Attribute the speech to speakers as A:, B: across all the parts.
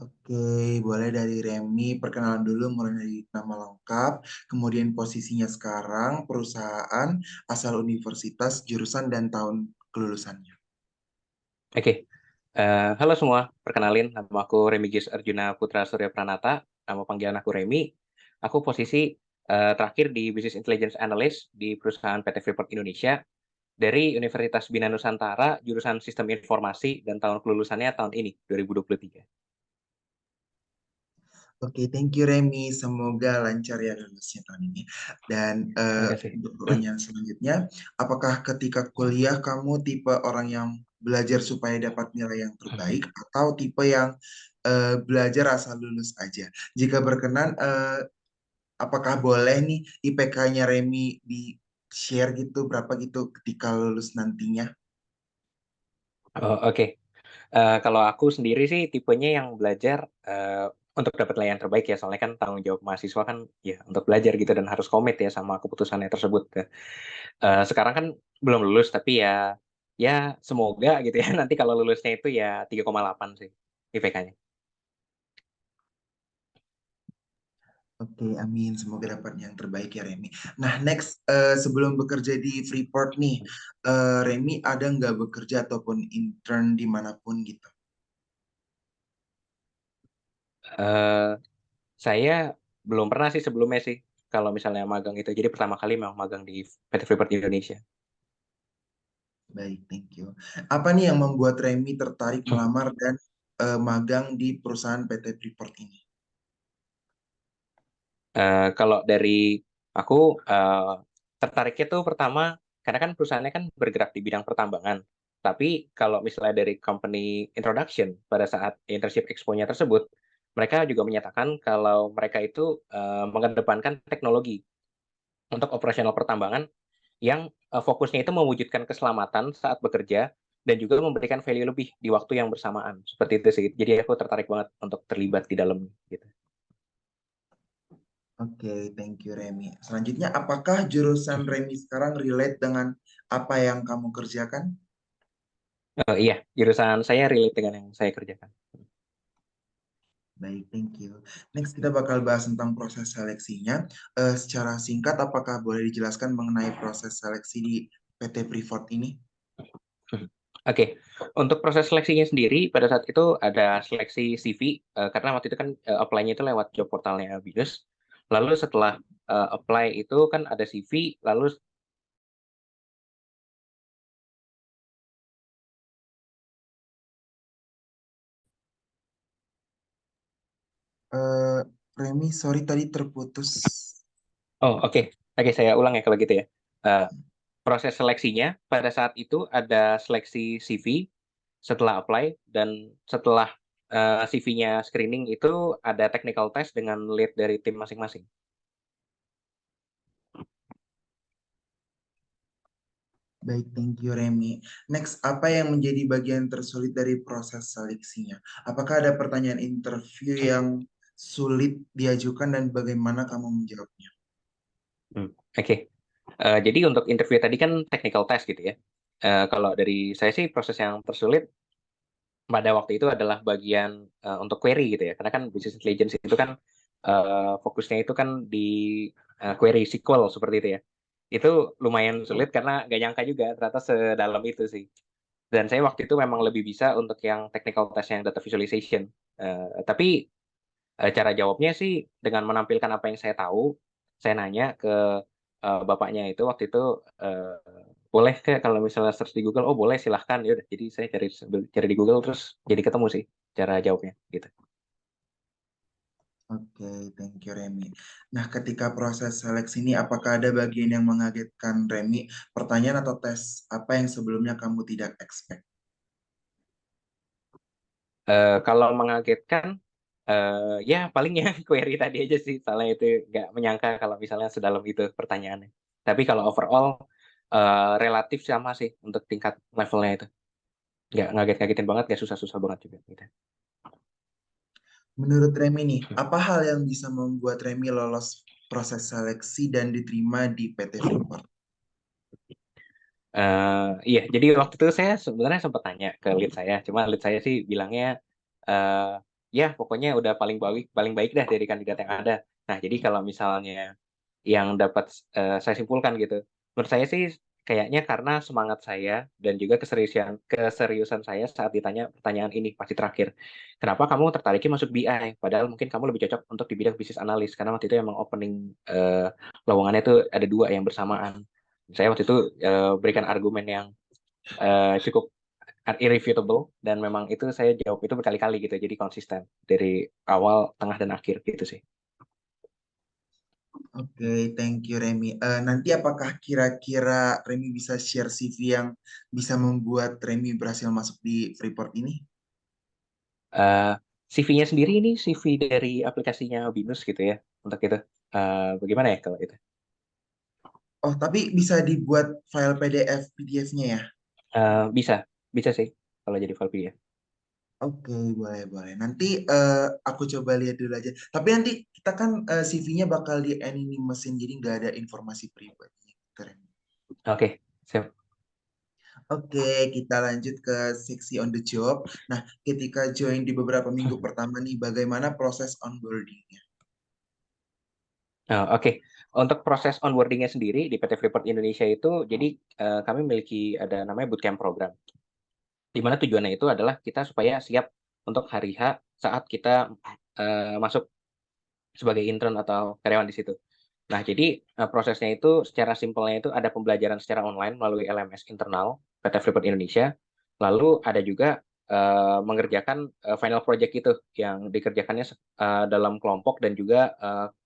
A: Oke, boleh dari Remi, perkenalan dulu mulai dari nama lengkap, kemudian posisinya sekarang, perusahaan, asal universitas, jurusan, dan tahun kelulusannya.
B: Oke, halo semua. Perkenalin, nama aku Remigius Arjuna Putra Surya Pranata. Nama panggilan aku Remi. Aku posisi terakhir di Business Intelligence Analyst di perusahaan PT Freeport Indonesia dari Universitas Bina Nusantara, jurusan Sistem Informasi, dan tahun kelulusannya tahun ini, 2023.
A: Oke, thank you Remi. Semoga lancar ya lulusnya tahun ini. Dan
B: Terima kasih.
A: untuk pertanyaan selanjutnya, apakah ketika kuliah kamu tipe orang yang belajar supaya dapat nilai yang terbaik atau tipe yang belajar asal lulus aja? Jika berkenan, apakah boleh nih IPK-nya Remi di share gitu berapa gitu ketika lulus nantinya?
B: Oh, oke. Kalau aku sendiri sih tipenya yang belajar untuk dapat nilai yang terbaik ya, soalnya kan tanggung jawab mahasiswa kan ya untuk belajar gitu dan harus komit ya sama keputusannya tersebut. Sekarang kan belum lulus tapi ya semoga gitu ya nanti kalau lulusnya itu ya 3,8 sih IPK-nya.
A: Oke, amin. Semoga dapat yang terbaik ya Remi. Nah, next sebelum bekerja di Freeport nih, Remi ada nggak bekerja ataupun intern dimanapun gitu?
B: Eh, saya belum pernah sih sebelumnya sih kalau misalnya magang itu. Jadi pertama kali memang magang di PT Freeport Indonesia.
A: Baik, thank you. Apa nih yang membuat Remi tertarik melamar dan magang di perusahaan PT Freeport ini?
B: Kalau dari aku tertariknya tuh pertama karena kan perusahaannya kan bergerak di bidang pertambangan. Tapi kalau misalnya dari company introduction pada saat internship expo-nya tersebut, mereka juga menyatakan kalau mereka itu mengedepankan teknologi untuk operasional pertambangan yang fokusnya itu mewujudkan keselamatan saat bekerja dan juga memberikan value lebih di waktu yang bersamaan. Seperti itu sih. Jadi aku tertarik banget untuk terlibat di dalamnya gitu.
A: Oke, thank you Remi. Selanjutnya, apakah jurusan Remi sekarang relate dengan apa yang kamu kerjakan?
B: Iya, jurusan saya relate dengan yang saya kerjakan.
A: Baik, thank you. Next, kita bakal bahas tentang proses seleksinya. Secara singkat, apakah boleh dijelaskan mengenai proses seleksi di PT Freeport ini?
B: Oke, untuk proses seleksinya sendiri pada saat itu ada seleksi CV karena waktu itu kan apply-nya itu lewat job portalnya Binus. Lalu setelah apply itu kan ada CV, lalu
A: Eh, Remi, sorry tadi terputus.
B: oh oke saya ulang ya kalau gitu ya. Eh, Proses seleksinya pada saat itu ada seleksi CV setelah apply dan setelah CV-nya screening itu ada technical test dengan lead dari tim masing-masing.
A: Baik, thank you Remi. Next, apa yang menjadi bagian tersulit dari proses seleksinya? Apakah ada pertanyaan interview yang sulit diajukan dan bagaimana kamu menjawabnya?
B: Oke. Jadi untuk interview tadi kan technical test gitu ya. Kalau dari saya sih proses yang tersulit pada waktu itu adalah bagian untuk query gitu ya. Karena kan business intelligence itu kan fokusnya itu kan di query SQL seperti itu ya. Itu lumayan sulit karena gak nyangka juga ternyata sedalam itu sih. Dan saya waktu itu memang lebih bisa untuk yang technical test yang data visualization. Tapi cara jawabnya sih dengan menampilkan apa yang saya tahu. Saya nanya ke bapaknya itu waktu itu eh, boleh ke kalau misalnya search di Google, oh boleh silahkan ya udah. Jadi saya cari cari di Google terus jadi ketemu sih cara jawabnya gitu.
A: Oke, thank you Remi. Nah, ketika proses seleksi ini, apakah ada bagian yang mengagetkan Remi? Pertanyaan atau tes apa yang sebelumnya kamu tidak expect?
B: Kalau mengagetkan ya palingnya query tadi aja sih, soalnya itu nggak menyangka kalau misalnya sedalam itu pertanyaannya. Tapi kalau overall relatif sama sih untuk tingkat levelnya itu. Nggak ngaget-ngagetin banget, nggak susah-susah banget juga gitu.
A: Menurut Remi nih, apa hal yang bisa membuat Remi lolos proses seleksi dan diterima di PT Freeport?
B: Iya, jadi waktu itu saya sebenarnya sempat tanya ke lead saya, cuma lead saya sih bilangnya ya pokoknya udah paling baik dah dari kandidat yang ada. Nah, jadi kalau misalnya yang dapat saya simpulkan gitu. Menurut saya sih kayaknya karena semangat saya dan juga keseriusan keseriusan saya saat ditanya pertanyaan ini pasti terakhir. Kenapa kamu tertariknya masuk BI? Padahal mungkin kamu lebih cocok untuk di bidang bisnis analis karena waktu itu emang opening lowongannya itu ada dua yang bersamaan. Saya waktu itu berikan argumen yang cukup irrefutable dan memang itu saya jawab itu berkali-kali gitu jadi konsisten dari awal, tengah dan akhir gitu sih.
A: Oke, thank you Remy. Nanti apakah kira-kira Remy bisa share CV yang bisa membuat Remy berhasil masuk di Freeport ini?
B: Eh, CV-nya sendiri ini CV dari aplikasinya Binus gitu ya untuk itu. Bagaimana ya kalau itu?
A: Oh, tapi bisa dibuat file PDF, PDF-nya ya?
B: Bisa, bisa sih kalau jadi file PDF.
A: Oke, boleh, boleh. Nanti aku coba lihat dulu aja. Tapi nanti kita kan CV-nya bakal di mesin, jadi nggak ada informasi pribadi. Keren.
B: Oke, siap.
A: Oke, kita lanjut ke seksi on the job. Nah, ketika join di beberapa minggu pertama nih, bagaimana proses onboarding-nya?
B: Oke. Untuk proses onboarding-nya sendiri di PT Freeport Indonesia itu, jadi kami memiliki ada namanya bootcamp program. Di mana tujuannya itu adalah kita supaya siap untuk hari H saat kita masuk sebagai intern atau karyawan di situ. Nah, jadi prosesnya itu secara simpelnya itu ada pembelajaran secara online melalui LMS internal PT Freeport Indonesia. Lalu ada juga mengerjakan final project itu yang dikerjakannya dalam kelompok dan juga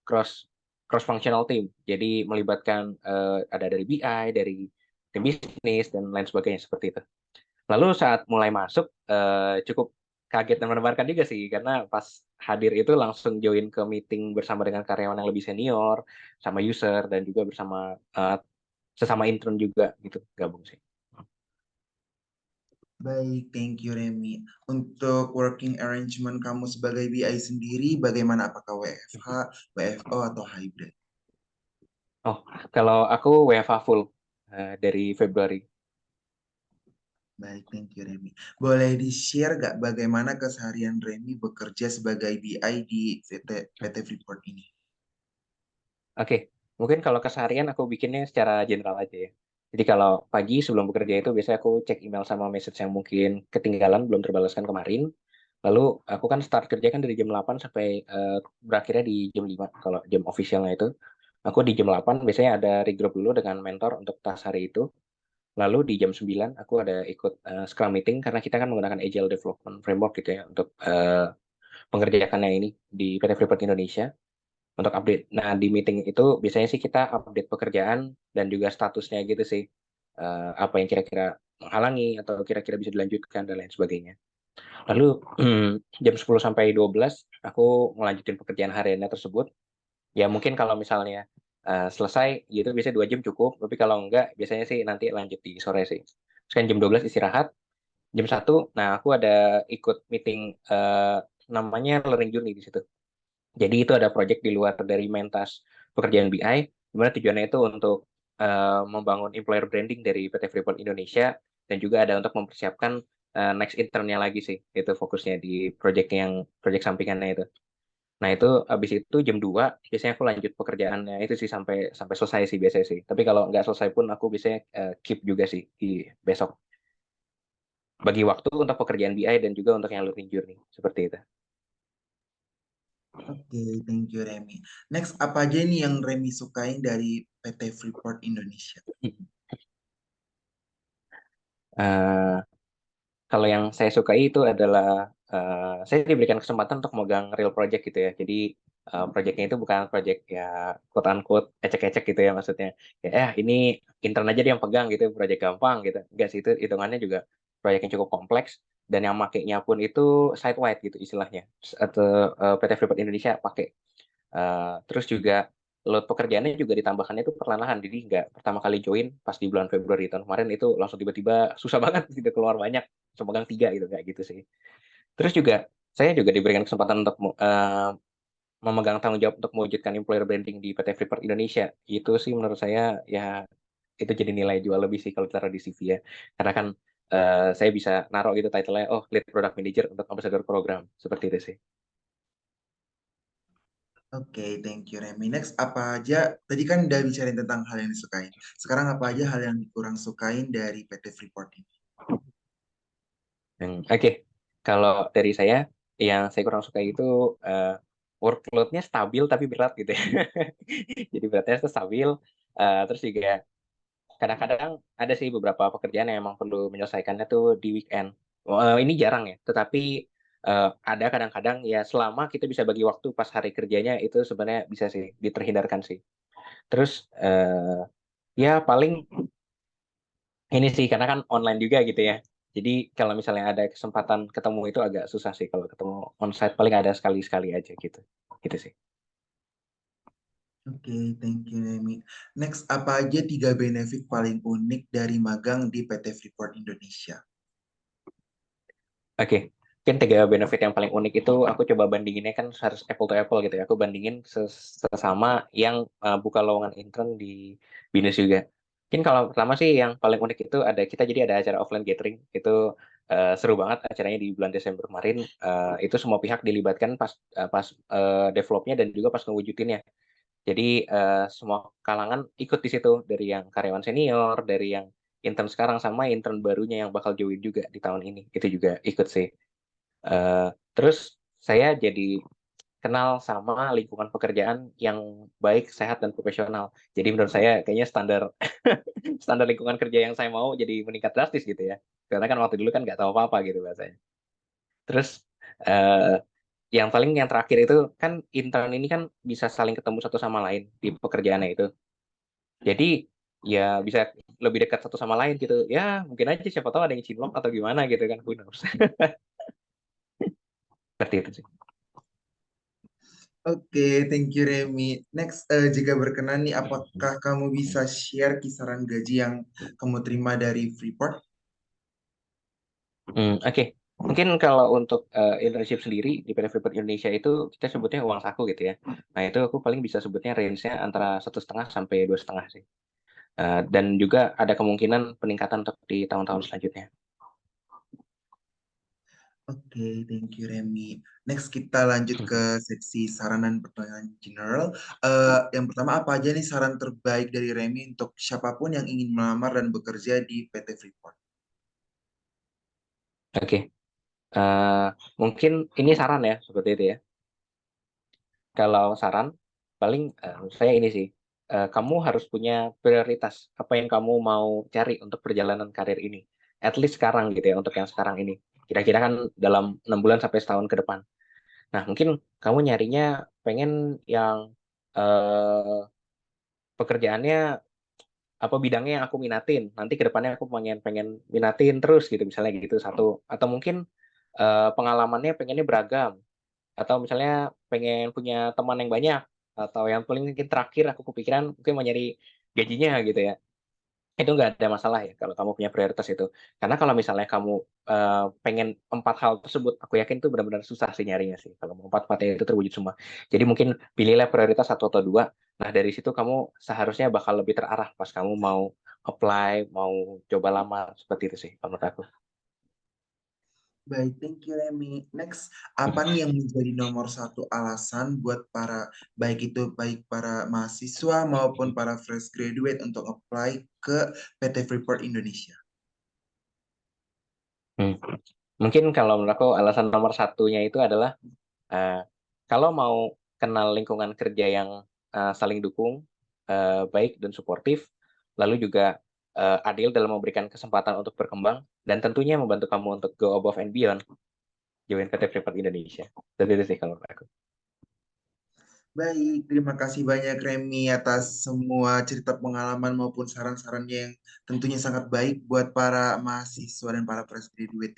B: cross functional team. Jadi melibatkan ada dari BI, dari tim bisnis dan lain sebagainya seperti itu. Lalu saat mulai masuk, cukup kaget dan mendebarkan juga sih, karena pas hadir itu langsung join ke meeting bersama dengan karyawan yang lebih senior, sama user, dan juga bersama sesama intern juga gitu, gabung sih.
A: Baik, thank you Remy. Untuk working arrangement kamu sebagai BI sendiri, bagaimana? Apakah WFH, WFO, atau hybrid?
B: Oh, kalau aku WFH full dari Februari.
A: Baik, thank you Remy. Boleh di-share gak bagaimana keseharian Remy bekerja sebagai BI di PT Freeport ini?
B: Oke, mungkin kalau keseharian aku bikinnya secara general aja ya. Jadi kalau pagi sebelum bekerja itu biasanya aku cek email sama message yang mungkin ketinggalan belum terbalaskan kemarin. Lalu aku kan start kerja kan dari jam 8 sampai berakhirnya di jam 5 kalau jam officialnya itu. Aku di jam 8 biasanya ada regroup dulu dengan mentor untuk task hari itu. Lalu di jam 9 aku ada ikut Scrum meeting karena kita kan menggunakan Agile Development Framework gitu ya untuk pengerjakannya ini di PT Freeport Indonesia untuk update. Nah, di meeting itu biasanya sih kita update pekerjaan dan juga statusnya gitu sih. Apa yang kira-kira menghalangi atau kira-kira bisa dilanjutkan dan lain sebagainya. Lalu jam 10 sampai 12 aku ngelanjutin pekerjaan hariannya tersebut. Ya mungkin kalau misalnya selesai gitu biasanya 2 jam cukup, tapi kalau enggak biasanya sih nanti lanjut di sore sih. Terus kan jam 12 istirahat, jam 1 nah aku ada ikut meeting namanya Learning Journey di situ. Jadi itu ada project di luar dari mentas pekerjaan BI, di mana tujuannya itu untuk membangun employer branding dari PT Freeport Indonesia dan juga ada untuk mempersiapkan next internnya lagi sih. Itu fokusnya di project sampingannya itu. Nah itu habis itu jam 2 biasanya aku lanjut pekerjaannya itu sih sampai sampai selesai sih biasanya sih. Tapi kalau nggak selesai pun aku biasanya keep juga sih di besok. Bagi waktu untuk pekerjaan BI dan juga untuk yang learning journey seperti itu.
A: Oke, thank you Remy. Next, apa aja nih yang Remy sukain dari PT Freeport Indonesia?
B: Eh, Kalau yang saya sukai itu adalah saya diberikan kesempatan untuk megang real project gitu ya. Jadi projectnya itu bukan project ya quote unquote ecek-ecek gitu ya maksudnya. Ya ini intern aja dia yang pegang gitu, project gampang gitu. Enggak sih itu hitungannya juga proyek yang cukup kompleks dan yang makainya pun itu site wide gitu istilahnya. Atau PT Freeport Indonesia pakai. Terus juga load pekerjaannya juga ditambahkannya itu perlahan-lahan. Jadi nggak pertama kali join pas di bulan Februari tahun kemarin itu langsung tiba-tiba susah banget gitu keluar banyak. Semegang 3 gitu kayak gitu sih. Terus juga saya juga diberikan kesempatan untuk memegang tanggung jawab untuk mewujudkan employer branding di PT Freeport Indonesia. Itu sih menurut saya ya itu jadi nilai jual lebih sih kalau taruh di CV ya. Karena kan saya bisa naruh gitu title-nya, oh lead product manager untuk ambassador program. Seperti itu sih.
A: Oke, thank you Remy. Next, apa aja? Tadi kan udah bicarain tentang hal yang disukain. Sekarang apa aja hal yang kurang sukain dari PT Freeport ini?
B: Oke, kalau dari saya yang saya kurang suka itu eh, workload-nya stabil tapi berat gitu ya. Jadi beratnya itu stabil, terus juga kadang-kadang ada sih beberapa pekerjaan yang emang perlu menyelesaikannya tuh di weekend. Ini jarang ya, tetapi ada kadang-kadang ya selama kita bisa bagi waktu pas hari kerjanya itu sebenarnya bisa sih diterhindarkan sih. Terus ya paling ini sih karena kan online juga gitu ya. Jadi kalau misalnya ada kesempatan ketemu itu agak susah sih kalau ketemu onsite paling ada sekali-sekali aja gitu. Gitu sih.
A: Oke, thank you Remy. Next, apa aja 3 benefit paling unik dari magang di PT Freeport Indonesia?
B: Oke, mungkin 3 benefit yang paling unik itu aku coba bandinginnya kan harus apple to apple gitu ya. Aku bandingin sesama yang buka lowongan intern di BINUS juga. Mungkin kalau pertama sih yang paling unik itu ada kita jadi ada acara offline gathering itu seru banget acaranya di bulan Desember kemarin. Itu semua pihak dilibatkan pas developnya dan juga pas ngewujudinnya. Jadi semua kalangan ikut di situ dari yang karyawan senior, dari yang intern sekarang sama intern barunya yang bakal join juga di tahun ini. Itu juga ikut sih. Eh, Terus saya jadi kenal sama lingkungan pekerjaan yang baik, sehat dan profesional. Jadi menurut saya kayaknya standar standar lingkungan kerja yang saya mau jadi meningkat drastis gitu ya. Karena kan waktu dulu kan nggak tahu apa-apa gitu bahasanya. Terus eh, yang terakhir itu kan intern ini kan bisa saling ketemu satu sama lain di pekerjaannya itu. Jadi ya bisa lebih dekat satu sama lain gitu. Ya mungkin aja siapa tahu ada yang cinlok atau gimana gitu kan. Who knows. Seperti itu sih.
A: Oke, thank you Remy. Next, jika berkenan nih, apakah kamu bisa share kisaran gaji yang kamu terima dari Freeport?
B: Oke. Mungkin kalau untuk internship sendiri di PT Freeport Indonesia itu kita sebutnya uang saku gitu ya. Nah itu aku paling bisa sebutnya range-nya antara 1,5 sampai 2,5 sih. Dan juga ada kemungkinan peningkatan untuk di tahun-tahun selanjutnya.
A: Oke, thank you Remy. Next, kita lanjut ke seksi saran dan pertanyaan general. Yang pertama, apa aja nih saran terbaik dari Remy untuk siapapun yang ingin melamar dan bekerja di PT Freeport?
B: Oke. Eh, Mungkin ini saran ya seperti itu ya. Kalau saran paling saya ini sih. Kamu harus punya prioritas apa yang kamu mau cari untuk perjalanan karir ini. At least sekarang gitu ya untuk yang sekarang ini. Kira-kira kan dalam 6 bulan sampai setahun ke depan. Nah, mungkin kamu nyarinya pengen yang eh, pekerjaannya apa bidangnya yang aku minatin. Nanti ke depannya aku pengen pengen minatin terus gitu misalnya gitu satu. Atau mungkin pengalamannya pengennya beragam. Atau misalnya pengen punya teman yang banyak. Atau yang paling mungkin terakhir aku kepikiran mungkin mau nyari gajinya gitu ya. Itu nggak ada masalah ya kalau kamu punya prioritas itu. Karena kalau misalnya kamu pengen 4 hal tersebut, aku yakin itu benar-benar susah sih nyarinya sih. Kalau mau empat-empatnya itu terwujud semua. Jadi mungkin pilihlah prioritas satu atau dua. Nah dari situ kamu seharusnya bakal lebih terarah pas kamu mau apply, mau coba lamar seperti itu sih kalau menurut aku.
A: Baik, thank you Remy. Next, apa nih yang menjadi nomor satu alasan buat baik para mahasiswa maupun para fresh graduate untuk apply ke PT Freeport Indonesia?
B: Hmm. Mungkin kalau menurut aku alasan nomor satunya itu adalah eh, kalau mau kenal lingkungan kerja yang saling dukung, baik dan suportif, lalu juga adil dalam memberikan kesempatan untuk berkembang, dan tentunya membantu kamu untuk go above and beyond, join PT Freeport Indonesia. Jadi itu sih kalau menurut aku.
A: Baik, terima kasih banyak Remy atas semua cerita pengalaman maupun saran-sarannya yang tentunya sangat baik buat para mahasiswa dan para fresh graduate